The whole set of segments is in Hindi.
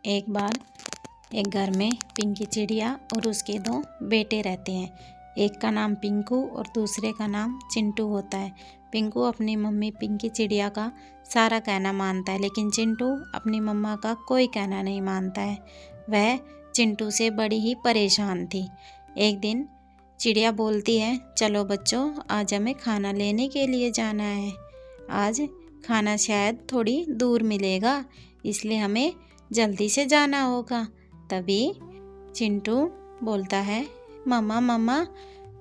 एक बार एक घर में पिंकी चिड़िया और उसके दो बेटे रहते हैं। एक का नाम पिंकू और दूसरे का नाम चिंटू होता है। पिंकू अपनी मम्मी पिंकी चिड़िया का सारा कहना मानता है, लेकिन चिंटू अपनी मम्मा का कोई कहना नहीं मानता है। वह चिंटू से बड़ी ही परेशान थी। एक दिन चिड़िया बोलती है, चलो बच्चों, आज हमें खाना लेने के लिए जाना है। आज खाना शायद थोड़ी दूर मिलेगा, इसलिए हमें जल्दी से जाना होगा। तभी चिंटू बोलता है, मम्मा मम्मा,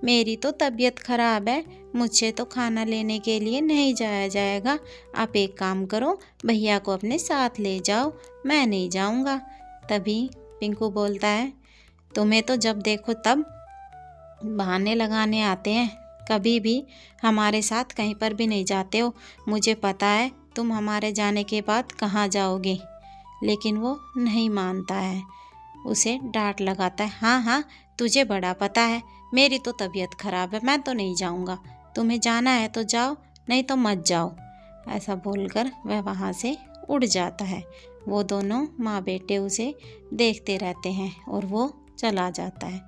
मेरी तो तबीयत ख़राब है, मुझसे तो खाना लेने के लिए नहीं जाया जाएगा। आप एक काम करो, भैया को अपने साथ ले जाओ, मैं नहीं जाऊंगा। तभी पिंकू बोलता है, तुम्हें तो जब देखो तब बहाने लगाने आते हैं, कभी भी हमारे साथ कहीं पर भी नहीं जाते हो। मुझे पता है तुम हमारे जाने के बाद कहाँ जाओगे। लेकिन वो नहीं मानता है, उसे डांट लगाता है, हाँ हाँ, तुझे बड़ा पता है, मेरी तो तबीयत खराब है, मैं तो नहीं जाऊंगा। तुम्हें जाना है तो जाओ, नहीं तो मत जाओ। ऐसा बोलकर वह वहाँ से उड़ जाता है। वो दोनों माँ बेटे उसे देखते रहते हैं और वो चला जाता है।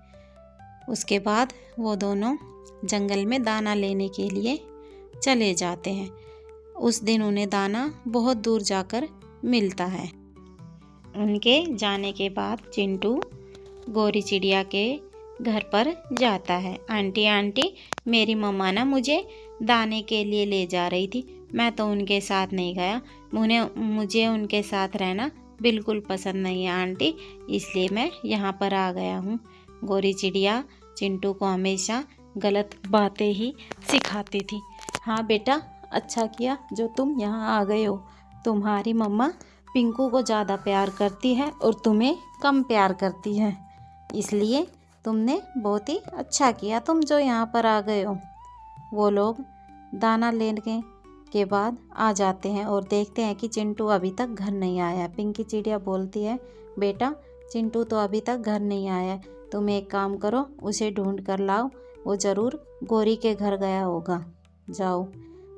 उसके बाद वो दोनों जंगल में दाना लेने के लिए चले जाते हैं। उस दिन उन्हें दाना बहुत दूर जाकर मिलता है। उनके जाने के बाद चिंटू गोरी चिड़िया के घर पर जाता है। आंटी आंटी, मेरी मम्मा ना मुझे दाने के लिए ले जा रही थी, मैं तो उनके साथ नहीं गया। मुझे उनके साथ रहना बिल्कुल पसंद नहीं है आंटी, इसलिए मैं यहाँ पर आ गया हूँ। गोरी चिड़िया चिंटू को हमेशा गलत बातें ही सिखाती थी। हाँ बेटा, अच्छा किया जो तुम यहाँ आ गए हो। तुम्हारी मम्मा पिंकू को ज़्यादा प्यार करती है और तुम्हें कम प्यार करती है, इसलिए तुमने बहुत ही अच्छा किया तुम जो यहाँ पर आ गए हो। वो लोग दाना लेने के बाद आ जाते हैं और देखते हैं कि चिंटू अभी तक घर नहीं आया। पिंकी चिड़िया बोलती है, बेटा चिंटू तो अभी तक घर नहीं आया, तुम एक काम करो, उसे ढूंढ कर लाओ, वो ज़रूर गोरी के घर गया होगा, जाओ।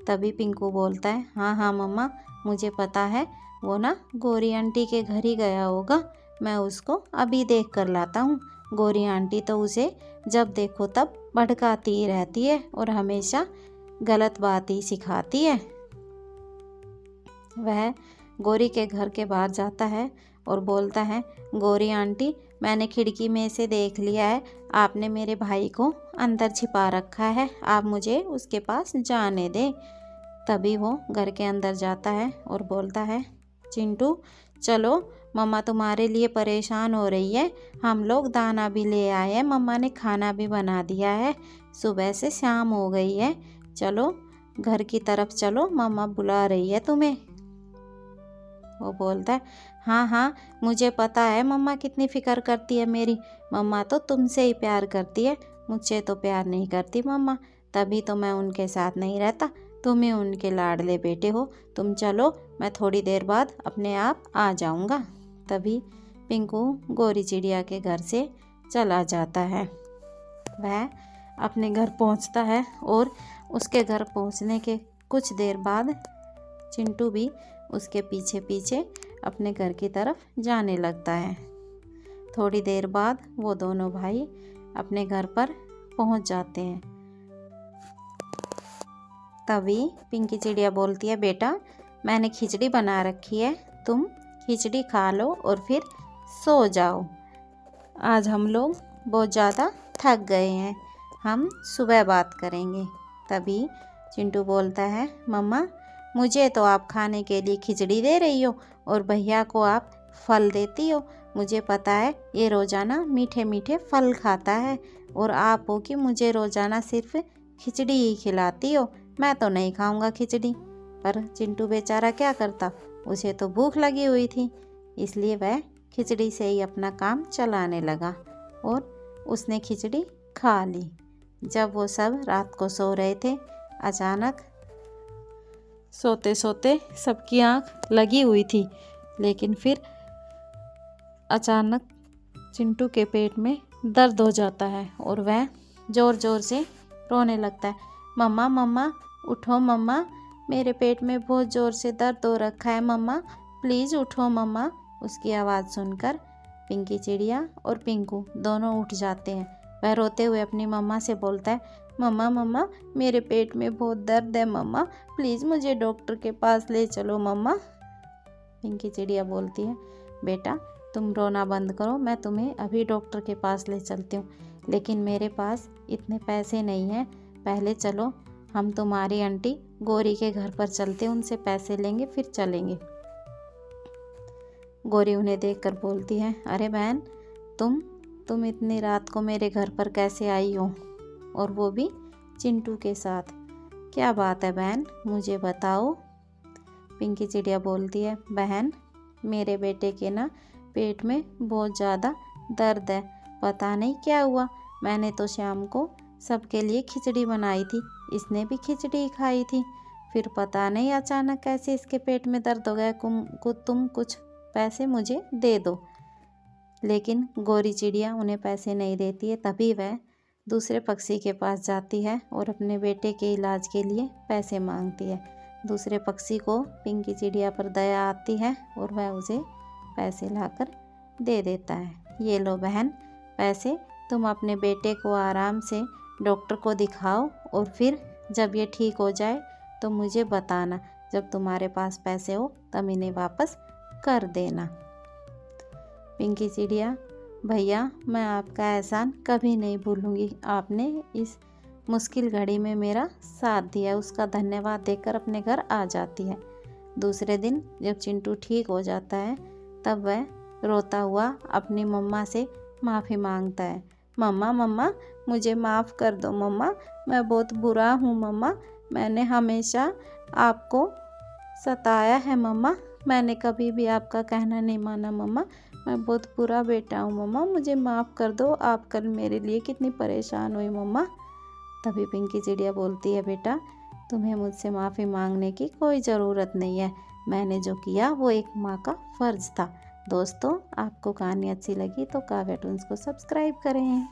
तभी पिंकू बोलता है, हाँ हाँ मम्मा, मुझे पता है, वो ना गोरी आंटी के घर ही गया होगा, मैं उसको अभी देख कर लाता हूँ। गोरी आंटी तो उसे जब देखो तब भड़काती ही रहती है और हमेशा गलत बात ही सिखाती है। वह गोरी के घर के बाहर जाता है और बोलता है, गोरी आंटी, मैंने खिड़की में से देख लिया है, आपने मेरे भाई को अंदर छिपा रखा है, आप मुझे उसके पास जाने दें। तभी वो घर के अंदर जाता है और बोलता है, चिंटू चलो, मम्मा तुम्हारे लिए परेशान हो रही है, हम लोग दाना भी ले आए हैं, मम्मा ने खाना भी बना दिया है, सुबह से शाम हो गई है, चलो घर की तरफ चलो, मम्मा बुला रही है तुम्हें। वो बोलता है, हाँ हाँ, मुझे पता है मम्मा कितनी फ़िक्र करती है मेरी, मम्मा तो तुमसे ही प्यार करती है, मुझसे तो प्यार नहीं करती मम्मा, तभी तो मैं उनके साथ नहीं रहता, तुम ही उनके लाडले बेटे हो, तुम चलो, मैं थोड़ी देर बाद अपने आप आ जाऊंगा। तभी पिंकू गोरी चिड़िया के घर से चला जाता है। वह अपने घर पहुंचता है और उसके घर पहुंचने के कुछ देर बाद चिंटू भी उसके पीछे पीछे अपने घर की तरफ जाने लगता है। थोड़ी देर बाद वो दोनों भाई अपने घर पर पहुंच जाते हैं। तभी पिंकी चिड़िया बोलती है, बेटा मैंने खिचड़ी बना रखी है, तुम खिचड़ी खा लो और फिर सो जाओ, आज हम लोग बहुत ज़्यादा थक गए हैं, हम सुबह बात करेंगे। तभी चिंटू बोलता है, मम्मा मुझे तो आप खाने के लिए खिचड़ी दे रही हो और भैया को आप फल देती हो, मुझे पता है ये रोज़ाना मीठे मीठे फल खाता है और आप हो कि मुझे रोज़ाना सिर्फ खिचड़ी ही खिलाती हो, मैं तो नहीं खाऊंगा खिचड़ी। पर चिंटू बेचारा क्या करता, उसे तो भूख लगी हुई थी, इसलिए वह खिचड़ी से ही अपना काम चलाने लगा और उसने खिचड़ी खा ली। जब वो सब रात को सो रहे थे, अचानक सोते सोते सबकी आंख लगी हुई थी, लेकिन फिर अचानक चिंटू के पेट में दर्द हो जाता है और वह ज़ोर ज़ोर से रोने लगता है, मम्मा मम्मा उठो मम्मा, मेरे पेट में बहुत ज़ोर से दर्द हो रखा है, मम्मा प्लीज़ उठो मम्मा, उसकी आवाज़ सुनकर पिंकी चिड़िया और पिंकू दोनों उठ जाते हैं। वह रोते हुए अपनी मम्मा से बोलता है, मम्मा मम्मा मेरे पेट में बहुत दर्द है मम्मा, प्लीज़ मुझे डॉक्टर के पास ले चलो मम्मा। पिंकी चिड़िया बोलती है, बेटा तुम रोना बंद करो, मैं तुम्हें अभी डॉक्टर के पास ले चलती हूँ, लेकिन मेरे पास इतने पैसे नहीं हैं। पहले चलो हम तुम्हारी आंटी गौरी के घर पर चलते, उनसे पैसे लेंगे फिर चलेंगे। गौरी उन्हें देखकर बोलती है, अरे बहन तुम इतनी रात को मेरे घर पर कैसे आई हो, और वो भी चिंटू के साथ? क्या बात है बहन, मुझे बताओ। पिंकी चिड़िया बोलती है, बहन मेरे बेटे के ना पेट में बहुत ज़्यादा दर्द है, पता नहीं क्या हुआ। मैंने तो शाम को सबके लिए खिचड़ी बनाई थी, इसने भी खिचड़ी खाई थी, फिर पता नहीं अचानक कैसे इसके पेट में दर्द हो गया। तुम कुछ पैसे मुझे दे दो। लेकिन गौरी चिड़िया उन्हें पैसे नहीं देती है। तभी वह दूसरे पक्षी के पास जाती है और अपने बेटे के इलाज के लिए पैसे मांगती है। दूसरे पक्षी को पिंकी चिड़िया पर दया आती है और वह उसे पैसे लाकर दे देता है। ये लो बहन पैसे, तुम अपने बेटे को आराम से डॉक्टर को दिखाओ और फिर जब ये ठीक हो जाए तो मुझे बताना। जब तुम्हारे पास पैसे हो तब इन्हें वापस कर देना। पिंकी चिड़िया, भैया मैं आपका एहसान कभी नहीं भूलूंगी, आपने इस मुश्किल घड़ी में मेरा साथ दिया, उसका धन्यवाद देकर अपने घर आ जाती है। दूसरे दिन जब चिंटू ठीक हो जाता है तब वह रोता हुआ अपनी मम्मा से माफ़ी मांगता है। मम्मा मम्मा मुझे माफ़ कर दो मम्मा, मैं बहुत बुरा हूँ मम्मा, मैंने हमेशा आपको सताया है मम्मा, मैंने कभी भी आपका कहना नहीं माना मम्मा, मैं बहुत बुरा बेटा हूँ मम्मा, मुझे माफ़ कर दो, आप कल मेरे लिए कितनी परेशान हुई मम्मा। तभी पिंकी चिड़िया बोलती है, बेटा तुम्हें मुझसे माफ़ी मांगने की कोई ज़रूरत नहीं है, मैंने जो किया वो एक माँ का फ़र्ज़ था। दोस्तों आपको कहानी अच्छी लगी तो काव्या टून्स को सब्सक्राइब करें।